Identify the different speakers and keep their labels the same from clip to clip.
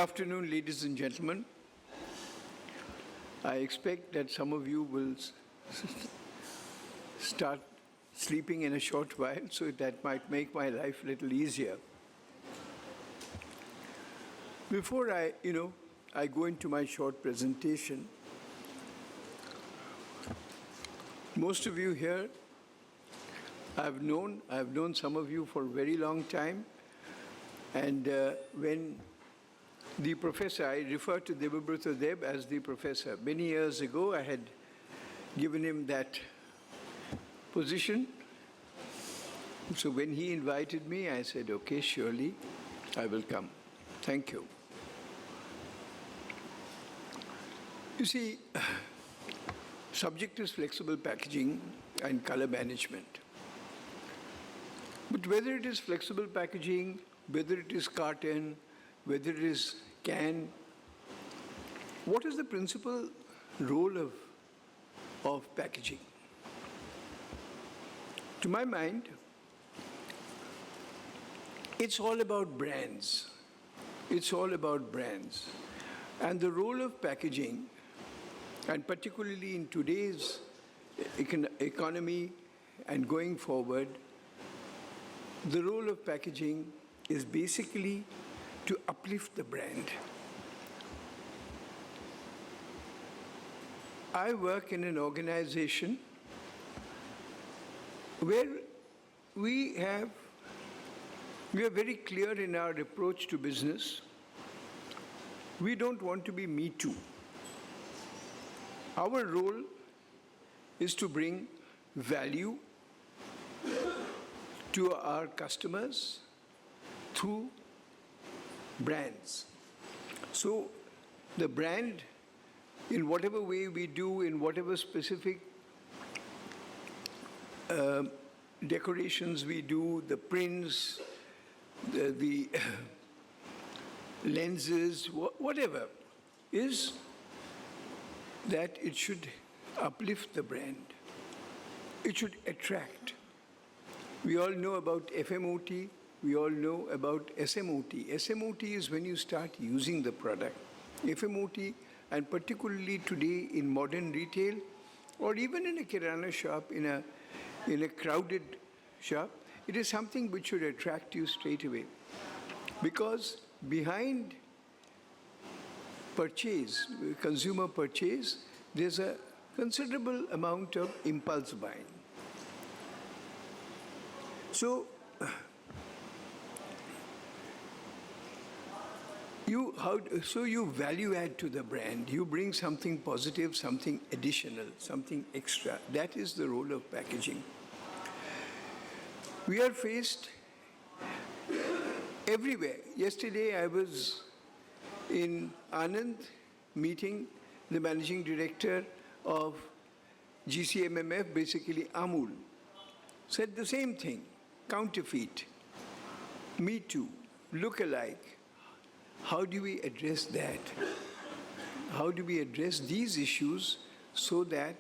Speaker 1: afternoon, ladies and gentlemen. I expect that some of you will start sleeping in a short while, so that might make my life a little easier. Before I go into my short presentation, most of you here, I've known some of you for a very long time, and when the professor, I refer to Debabrata Deb as the professor. Many years ago, I had given him that position. So when he invited me, I said, okay, surely I will come. Thank you. You see, subject is flexible packaging and color management. But whether it is flexible packaging, whether it is carton, whether it is can, what is the principal role of packaging? To my mind, it's all about brands. It's all about brands. And the role of packaging, and particularly in today's economy and going forward, the role of packaging is basically to uplift the brand. I work in an organization where we are very clear in our approach to business. We don't want to be me too. Our role is to bring value to our customers through brands. So the brand, in whatever way we do, in whatever specific decorations we do, the prints, the lenses, whatever, is that it should uplift the brand. It should attract. We all know about FMOT. We all know about SMOT. SMOT is when you start using the product. FMOT, and particularly today in modern retail, or even in a kirana shop, in a crowded shop, it is something which should attract you straight away. Because behind purchase, consumer purchase, there's a considerable amount of impulse buying. So, you value add to the brand. You bring something positive, something additional, something extra. That is the role of packaging. We are faced everywhere. Yesterday I was in Anand meeting the managing director of GCMMF, basically Amul. Said the same thing, counterfeit, me too, look-alike. How do we address that? How do we address these issues so that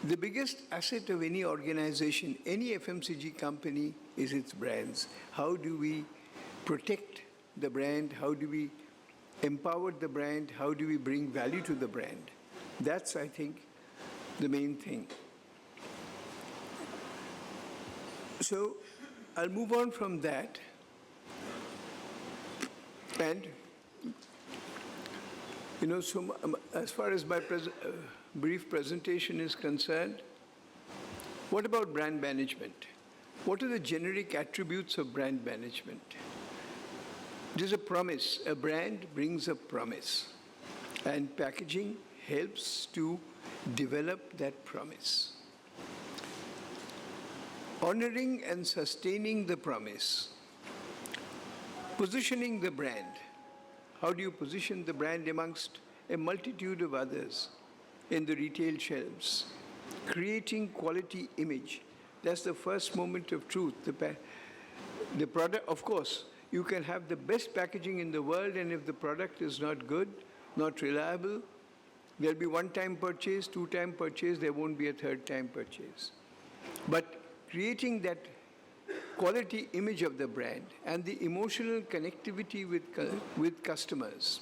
Speaker 1: the biggest asset of any organization, any FMCG company, is its brands? How do we protect the brand? How do we empower the brand? How do we bring value to the brand? That's, I think, the main thing. So I'll move on from that. And, so as far as my brief presentation is concerned, what about brand management? What are the generic attributes of brand management? There's a promise. A brand brings a promise. And packaging helps to develop that promise. Honoring and sustaining the promise. Positioning the brand. How do you position the brand amongst a multitude of others in the retail shelves? Creating quality image. That's the first moment of truth. The product, of course, you can have the best packaging in the world, and if the product is not good, not reliable, there'll be one-time purchase, two-time purchase, there won't be a third-time purchase. But creating that quality image of the brand, and the emotional connectivity with customers.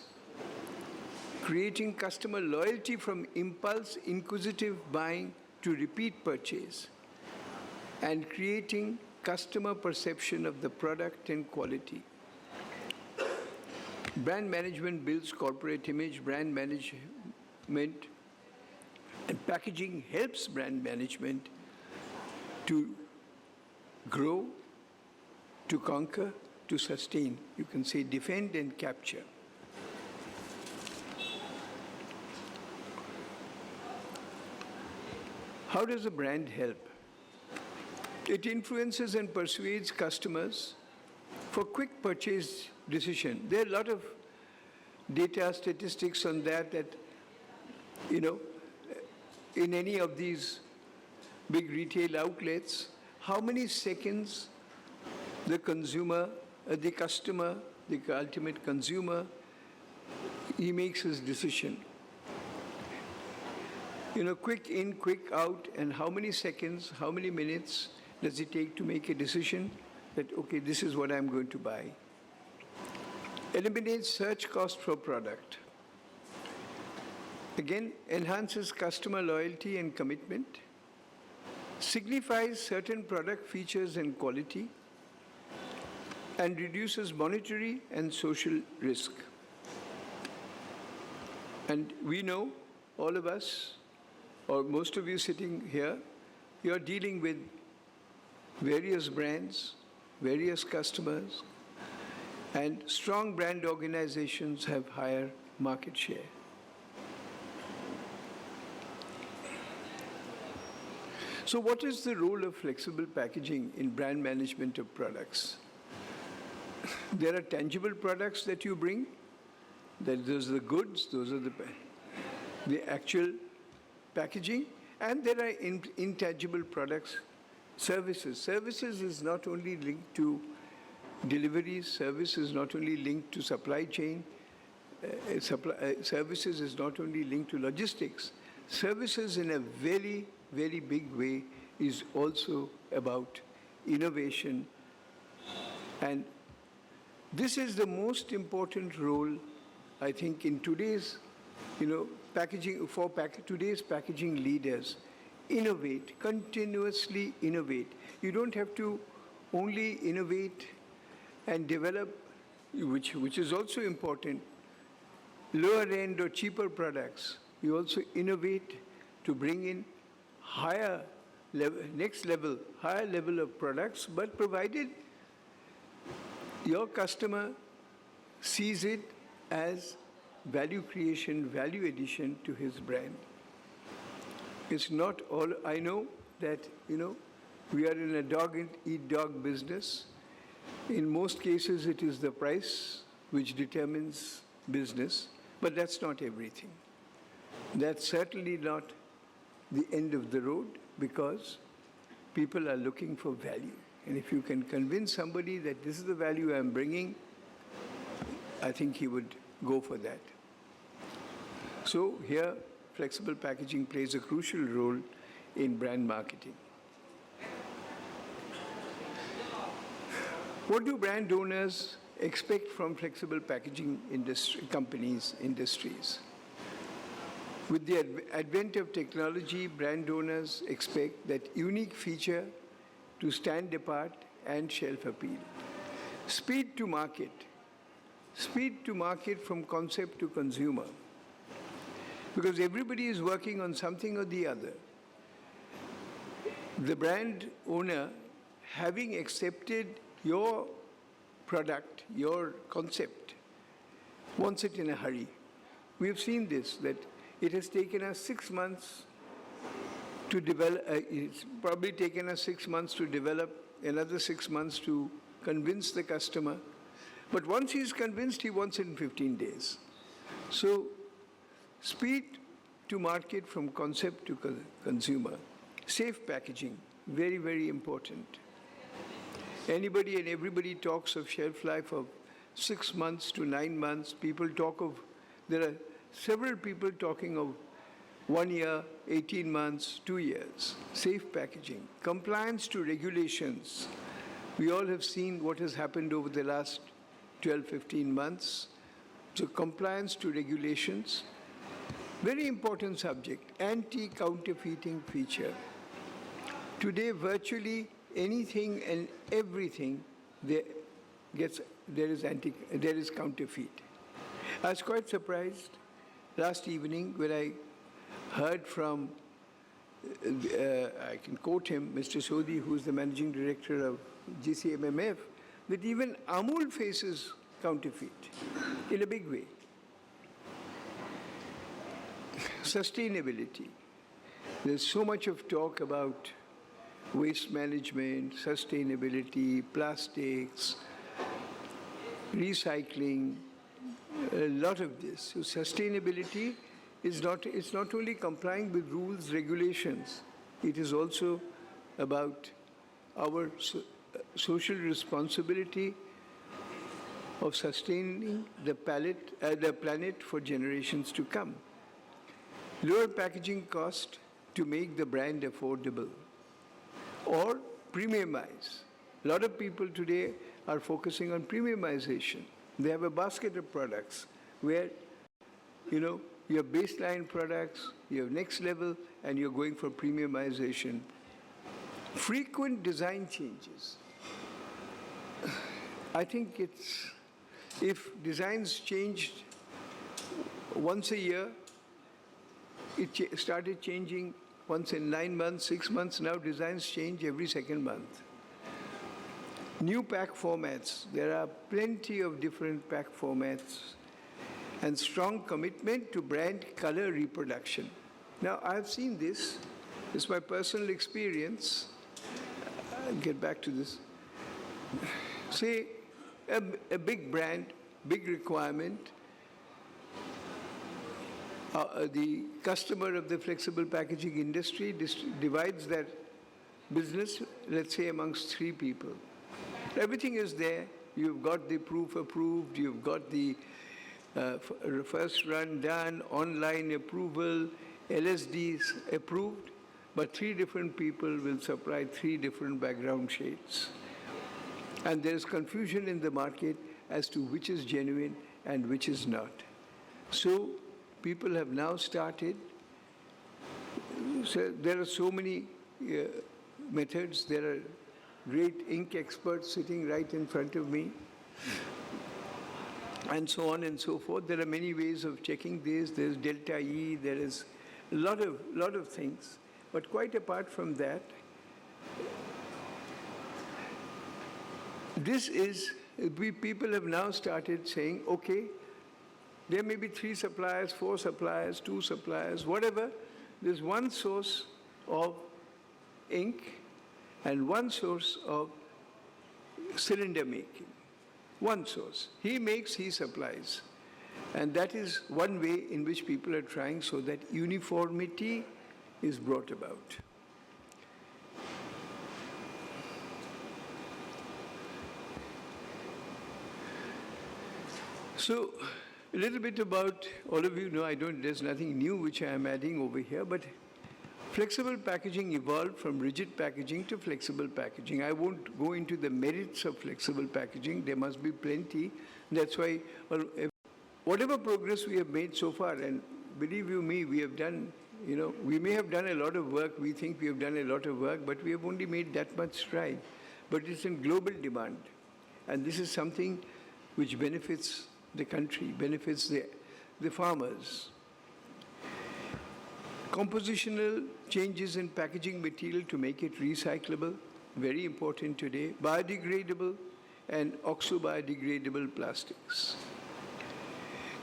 Speaker 1: Creating customer loyalty from impulse, inquisitive buying to repeat purchase, and creating customer perception of the product and quality. Brand management builds corporate image, brand management, and packaging helps brand management to grow, to conquer, to sustain. You can say defend and capture. How does a brand help? It influences and persuades customers for quick purchase decision. There are a lot of data, statistics on that, in any of these big retail outlets, how many seconds the consumer, the customer, the ultimate consumer, he makes his decision. Quick in, quick out, and how many seconds, how many minutes does it take to make a decision that, okay, this is what I'm going to buy. Eliminates search cost for product. Again, enhances customer loyalty and commitment. Signifies certain product features and quality, and reduces monetary and social risk. And we know, all of us, or most of you sitting here, you're dealing with various brands, various customers, and strong brand organizations have higher market share. So what is the role of flexible packaging in brand management of products? There are tangible products that you bring, those are the goods, those are the actual packaging, and there are intangible products, services. Services is not only linked to deliveries, service is not only linked to supply chain, services is not only linked to logistics. Services in a very, very big way is also about innovation. And this is the most important role, I think, in today's, packaging, for today's packaging leaders. Innovate, continuously innovate. You don't have to only innovate and develop, which is also important, lower end or cheaper products. You also innovate to bring in higher level, higher level of products, but provided your customer sees it as value creation, value addition to his brand. It's not all, I know that, we are in a dog-eat-dog business. In most cases, it is the price which determines business, but that's not everything. That's certainly not the end of the road, because people are looking for value. And if you can convince somebody that this is the value I'm bringing, I think he would go for that. So here, flexible packaging plays a crucial role in brand marketing. What do brand owners expect from flexible packaging industries? With the advent of technology, brand owners expect that unique feature to stand apart and shelf appeal. Speed to market from concept to consumer. Because everybody is working on something or the other. The brand owner, having accepted your product, your concept, wants it in a hurry. We have seen this, that it has taken us 6 months to develop, it's probably taken us 6 months to develop, another 6 months to convince the customer. But once he's convinced, he wants it in 15 days. So, speed to market from concept to consumer. Safe packaging, very, very important. Anybody and everybody talks of shelf life of 6 months to 9 months. There are several people talking of 1 year, 18 months, 2 years. Safe packaging. Compliance to regulations. We all have seen what has happened over the last 12, 15 months. So compliance to regulations, very important subject, anti-counterfeiting feature. Today, virtually anything and everything there is counterfeit. I was quite surprised last evening when I heard from, I can quote him, Mr. Sodhi, who's the managing director of GCMMF, that even Amul faces counterfeit in a big way. Sustainability. There's so much of talk about waste management, sustainability, plastics, recycling, a lot of this. So sustainability is it's not only complying with rules, regulations, it is also about our social responsibility of sustaining the planet for generations to come. Lower packaging cost to make the brand affordable, or premiumize. A lot of people today are focusing on premiumization. They have a basket of products where, you have baseline products, you have next level, and you're going for premiumization. Frequent design changes. I think if designs changed once a year, it started changing once in 9 months, 6 months. Now designs change every second month. New pack formats. There are plenty of different pack formats. And strong commitment to brand color reproduction. Now, I've seen this. It's my personal experience. I'll get back to this. Say, a big brand, big requirement, the customer of the flexible packaging industry divides that business, let's say, amongst 3 people. Everything is there. You've got the proof approved. You've got the first run done, online approval, LSDs approved. But 3 different people will supply 3 different background shades. And there's confusion in the market as to which is genuine and which is not. So people have now started, so there are so many methods. There are great ink experts sitting right in front of me, and so on and so forth. There are many ways of checking this. There's delta E, there is a lot of things. But quite apart from that, people have now started saying, okay, there may be 3 suppliers, 4 suppliers, 2 suppliers, whatever. There's one source of ink and one source of cylinder making. One source. He makes, he supplies. And that is one way in which people are trying so that uniformity is brought about. So, a little bit about, all of you know, there's nothing new which I am adding over here, but flexible packaging evolved from rigid packaging to flexible packaging. I won't go into the merits of flexible packaging. There must be plenty. That's why, whatever progress we have made so far, and believe you me, we have done, we may have done a lot of work. We think we have done a lot of work, but we have only made that much stride. But it's in global demand. And this is something which benefits the country, benefits the farmers. Compositional changes in packaging material to make it recyclable, very important today. Biodegradable and oxo-biodegradable plastics.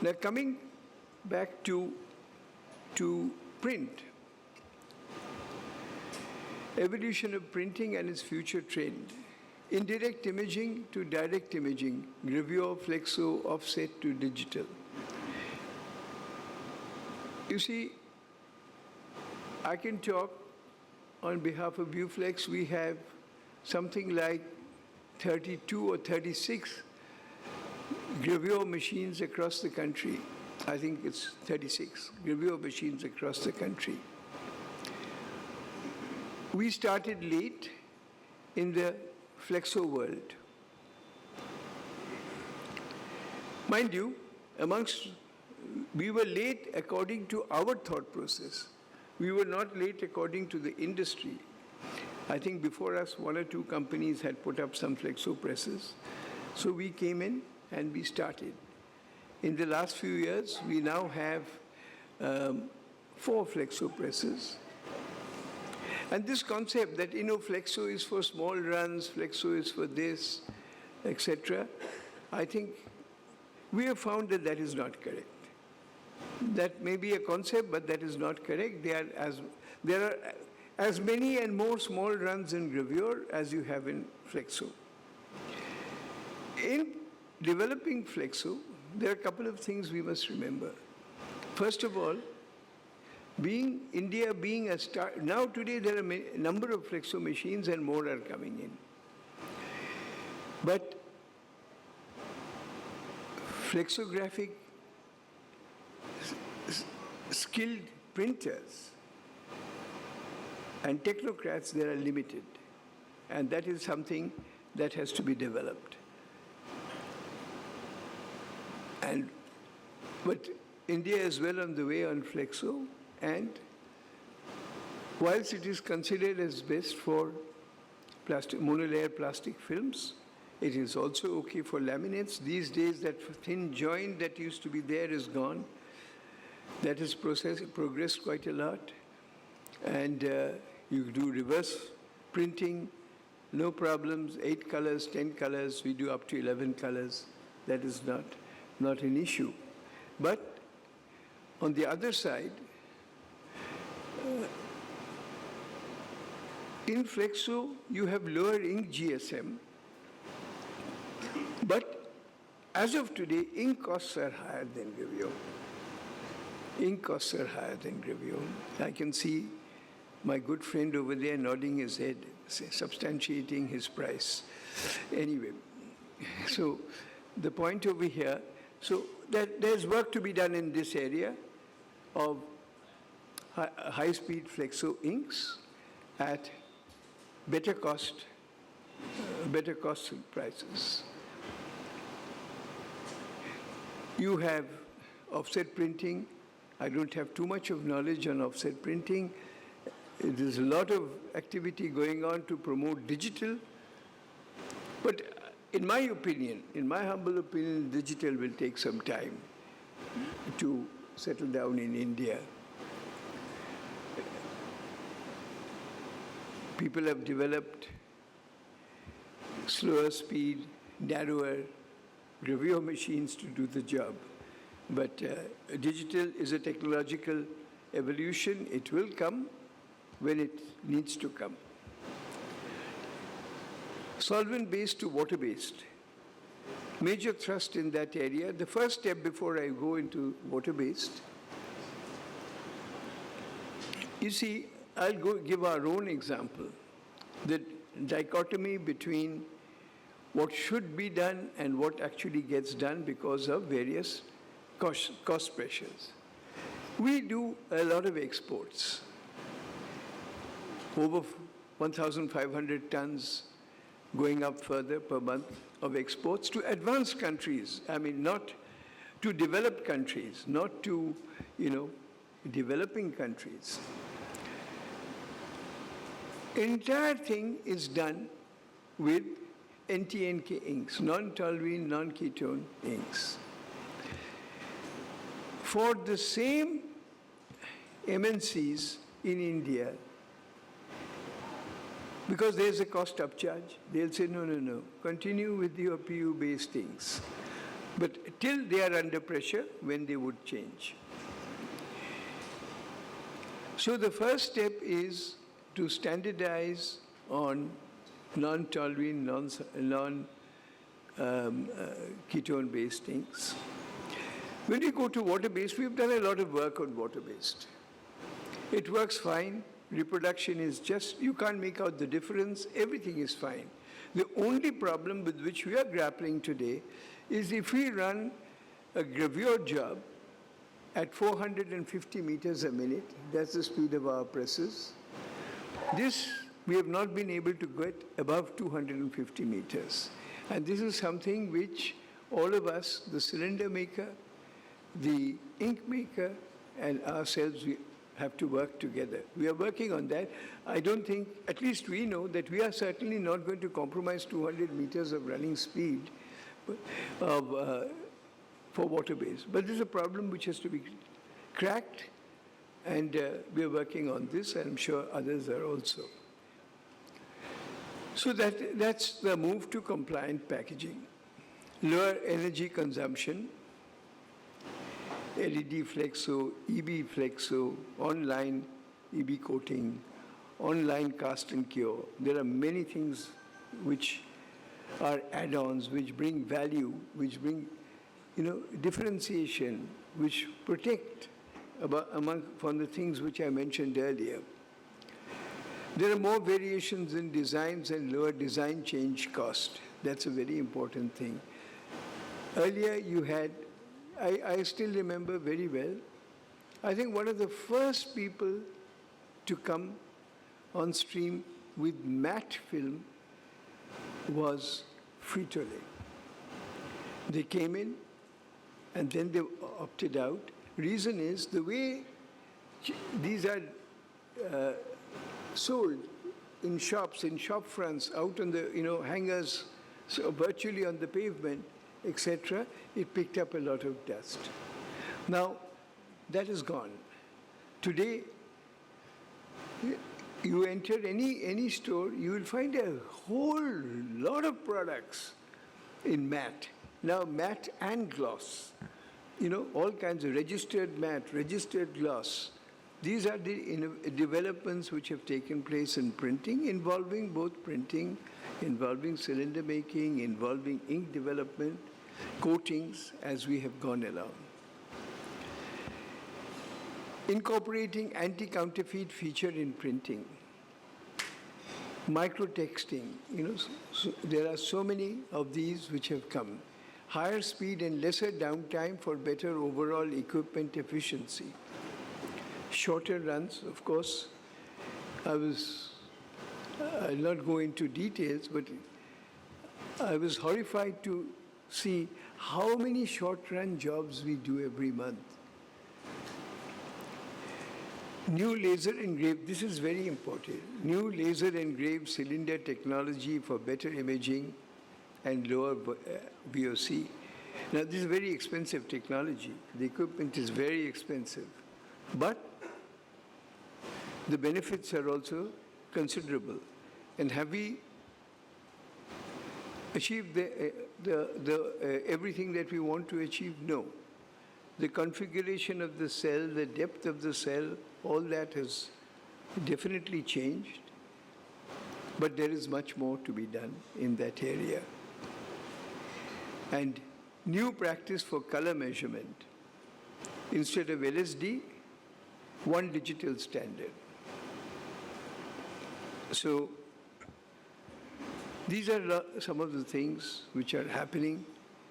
Speaker 1: Now coming back to print. Evolution of printing and its future trend. Indirect imaging to direct imaging, gravure, flexo, offset to digital. You see, I can talk on behalf of Uflex. We have something like 32 or 36 gravure machines across the country. I think it's 36 gravure machines across the country. We started late in the flexo world. Mind you, we were late according to our thought process. We were not late according to the industry. I think before us, one or two companies had put up some flexo presses. So we came in and we started. In the last few years, we now have 4 flexo presses. And this concept that, flexo is for small runs, flexo is for this, etc., I think we have found that that is not correct. That may be a concept, but that is not correct. There are as many and more small runs in gravure as you have in flexo. In developing flexo, there are a couple of things we must remember. First of all, India being a start, now today there are a number of flexo machines and more are coming in. But flexographic skilled printers and technocrats, they are limited. And that is something that has to be developed. But India is well on the way on flexo, and whilst it is considered as best for monolayer plastic films, it is also okay for laminates. These days, that thin joint that used to be there is gone. That has progressed quite a lot. And you do reverse printing, no problems, 8 colors, 10 colors, we do up to 11 colors. That is not an issue. But on the other side, in flexo, you have lower ink GSM, but as of today, ink costs are higher than gravure. Ink costs are higher than gravure. I can see my good friend over there nodding his head, substantiating his price. Anyway, so the point over here, so that there's work to be done in this area of high-speed flexo inks at better cost prices. You have offset printing. I don't have too much of knowledge on offset printing. There's a lot of activity going on to promote digital. But in my opinion, in my humble opinion, digital will take some time to settle down in India. People have developed slower speed, narrower gravure machines to do the job. But digital is a technological evolution. It will come when it needs to come. Solvent-based to water-based. Major thrust in that area. The first step before I go into water-based, you see, I'll give our own example. The dichotomy between what should be done and what actually gets done because of various cost pressures. We do a lot of exports. Over 1,500 tons going up further per month of exports to advanced countries. I mean, not to developed countries, not to, developing countries. Entire thing is done with NTNK inks, non-toluene, non-ketone inks. For the same MNCs in India, because there's a cost upcharge, they'll say, no, continue with your PU-based things. But till they are under pressure, when they would change. So the first step is to standardize on non-toluene, non-ketone-based things. When we go to water-based, we've done a lot of work on water-based. It works fine. Reproduction is just, you can't make out the difference. Everything is fine. The only problem with which we are grappling today is if we run a gravure job at 450 meters a minute, that's the speed of our presses, this we have not been able to get above 250 meters. And this is something which all of us, the cylinder maker, the ink maker, and ourselves, we have to work together. We are working on that. I don't think, at least we know, that we are certainly not going to compromise 200 meters of running speed for waterways. But this is a problem which has to be cracked, and we are working on this, and I'm sure others are also. So that's the move to compliant packaging. Lower energy consumption, LED flexo, EB flexo, online EB coating, online cast and cure. There are many things which are add-ons, which bring value, which bring, differentiation, which protect from the things which I mentioned earlier. There are more variations in designs and lower design change cost. That's a very important thing. Earlier you had, I still remember very well, I think one of the first people to come on stream with matte film was Frito-Lay. They came in and then they opted out. Reason is the way these are sold in shops, in shop fronts, out on the hangers, so virtually on the pavement, etc., it picked up a lot of dust. Now, that is gone. Today, you enter any store, you will find a whole lot of products in matte. Now, matte and gloss, all kinds of registered matte, registered gloss. These are the developments which have taken place in printing, involving both printing, involving cylinder making, involving ink development, coatings, as we have gone along. Incorporating anti-counterfeit feature in printing. Microtexting, so there are so many of these which have come. Higher speed and lesser downtime for better overall equipment efficiency. Shorter runs, of course. I'll not go into details, but I was horrified to see how many short-run jobs we do every month. New laser engraved, this is very important. New laser engraved cylinder technology for better imaging and lower VOC. Now, this is very expensive technology. The equipment is very expensive. But the benefits are also considerable. And have we achieved everything that we want to achieve? No. The configuration of the cell, the depth of the cell, all that has definitely changed. But there is much more to be done in that area. And new practice for color measurement. Instead of LSD, one digital standard. So these are some of the things which are happening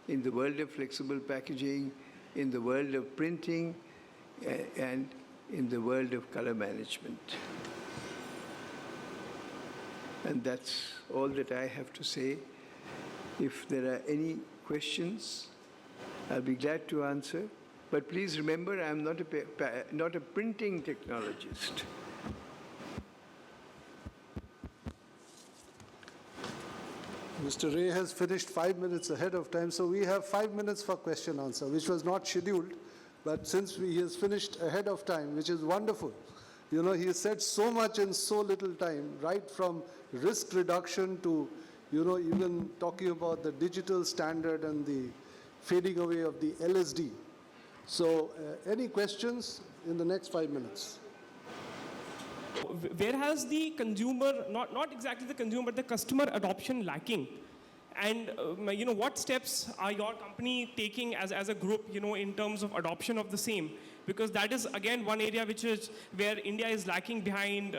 Speaker 1: in the world of flexible packaging, in the world of printing, and in the world of color management. And that's all that I have to say. If there are any questions, I'll be glad to answer. But please remember, I'm not a printing technologist.
Speaker 2: Mr. Ray has finished 5 minutes ahead of time, so we have 5 minutes for question answer, which was not scheduled. But since he has finished ahead of time, which is wonderful, he has said so much in so little time, right from risk reduction to, even talking about the digital standard and the fading away of the LSD. So, any questions in the next 5 minutes?
Speaker 3: Where has the consumer, not exactly the consumer, but the customer adoption lacking? And what steps are your company taking as a group, in terms of adoption of the same? Because that is again one area where India is lacking behind,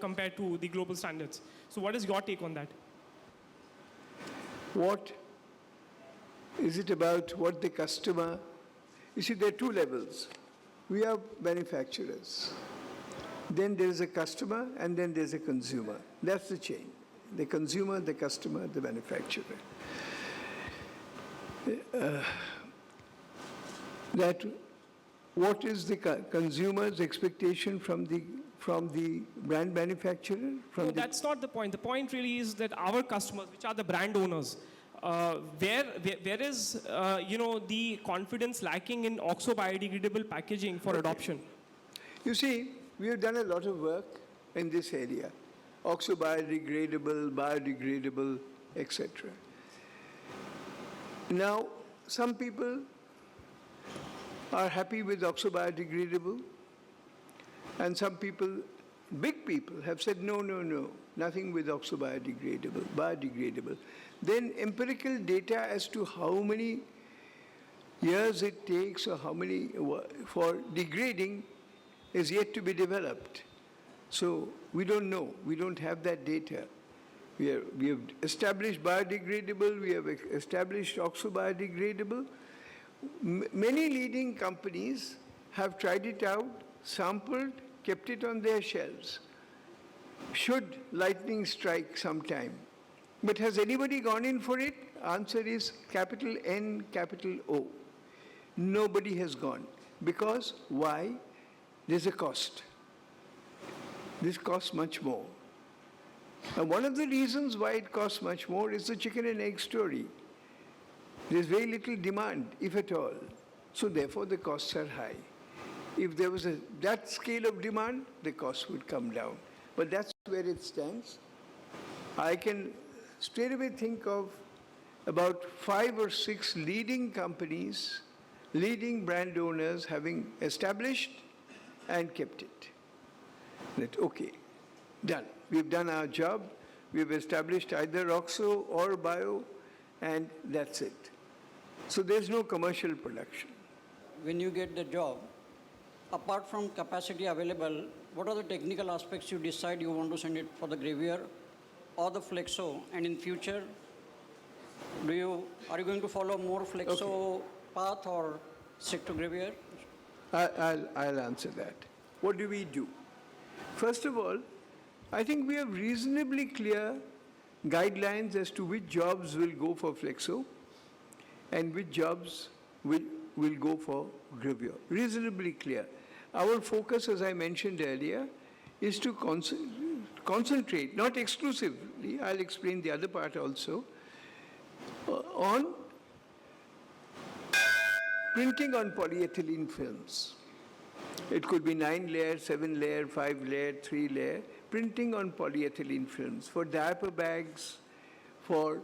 Speaker 3: compared to the global standards. So what is your take on that?
Speaker 1: What is it about what the customer? You see, there are two levels. We are manufacturers. then there is a customer, and then there's a consumer. That's the chain. The consumer, the customer, the manufacturer. That what is the consumer's expectation from the brand manufacturer?
Speaker 3: No, that's not the point. The point really is that our customers, which are the brand owners, where is the confidence lacking in oxo biodegradable packaging for adoption?
Speaker 1: You see, we have done a lot of work in this area. Oxo biodegradable, etc. Now, some people are happy with oxo biodegradable, and some people, big people, have said, no, nothing with oxo biodegradable. Then empirical data as to how many years it takes or how many for degrading is yet to be developed. So we don't know. We don't have that data. We have established biodegradable. We have established oxo biodegradable. Many leading companies have tried it out, sampled, kept it on their shelves. Should lightning strike sometime? But has anybody gone in for it? Answer is capital N, capital O. Nobody has gone. Because why? There's a cost. This costs much more. And one of the reasons why it costs much more is the chicken and egg story. There's very little demand, if at all. So therefore, the costs are high. If there was that scale of demand, the cost would come down. But that's where it stands. I can straight away think of about 5 or 6 leading companies, leading brand owners having established and kept it. That, okay, done. We've done our job. We've established either oxo or bio, and that's it. So there's no commercial production.
Speaker 4: When you get the job, apart from capacity available, what are the technical aspects you decide you want to send it for the Gravier or the Flexo? And in future, are you going to follow more Flexo path or stick to Gravier?
Speaker 1: I'll answer that. What do we do? First of all, I think we have reasonably clear guidelines as to which jobs will go for Flexo and which jobs will go for Gravier. Reasonably clear. Our focus, as I mentioned earlier, is to concentrate, not exclusively, I'll explain the other part also, on printing on polyethylene films. It could be 9-layer, 7-layer, 5-layer, 3-layer, printing on polyethylene films for diaper bags, for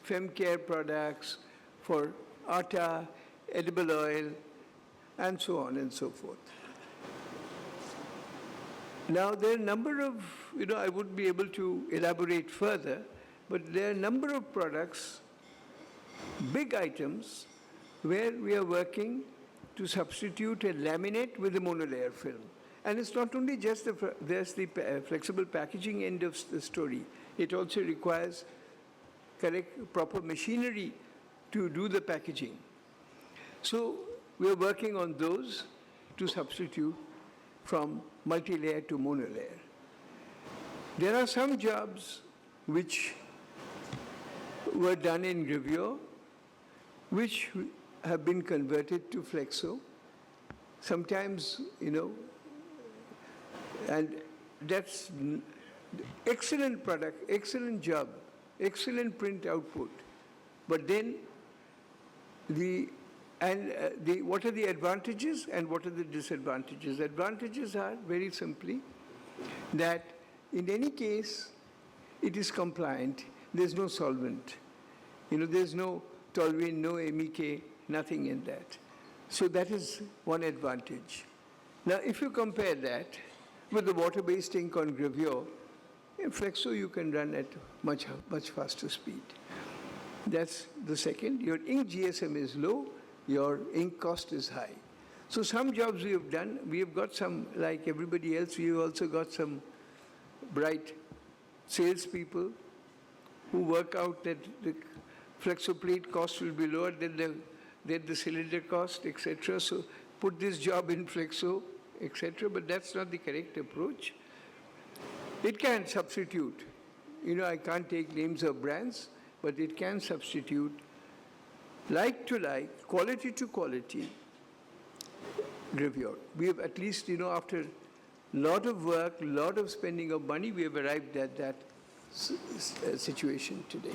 Speaker 1: femcare products, for atta, edible oil, and so on and so forth. Now, there are a number of, I wouldn't be able to elaborate further, but there are a number of products, big items, where we are working to substitute a laminate with a monolayer film. And it's not only just there's the flexible packaging end of the story. It also requires proper machinery to do the packaging. So we're working on those to substitute from multi-layer to monolayer. There are some jobs which were done in Gravier, which have been converted to Flexo. Sometimes, and that's excellent product, excellent job, excellent print output. But then what are the advantages and what are the disadvantages? Advantages are very simply that in any case, it is compliant. There's no solvent. There's no toluene, no MEK, nothing in that. So that is one advantage. Now, if you compare that with the water-based ink on Gravier, in Flexo you can run at much faster speed. That's the second. Your ink GSM is low, your ink cost is high. So some jobs we have done, we have got some, like everybody else, we have also got some bright salespeople who work out that the Flexo plate cost will be lower than the cylinder cost, etc. So put this job in Flexo, etc., but that's not the correct approach. It can substitute. I can't take names of brands, but it can substitute like to like, quality to quality gravure. We have at least, after a lot of work, a lot of spending of money, we have arrived at that situation today.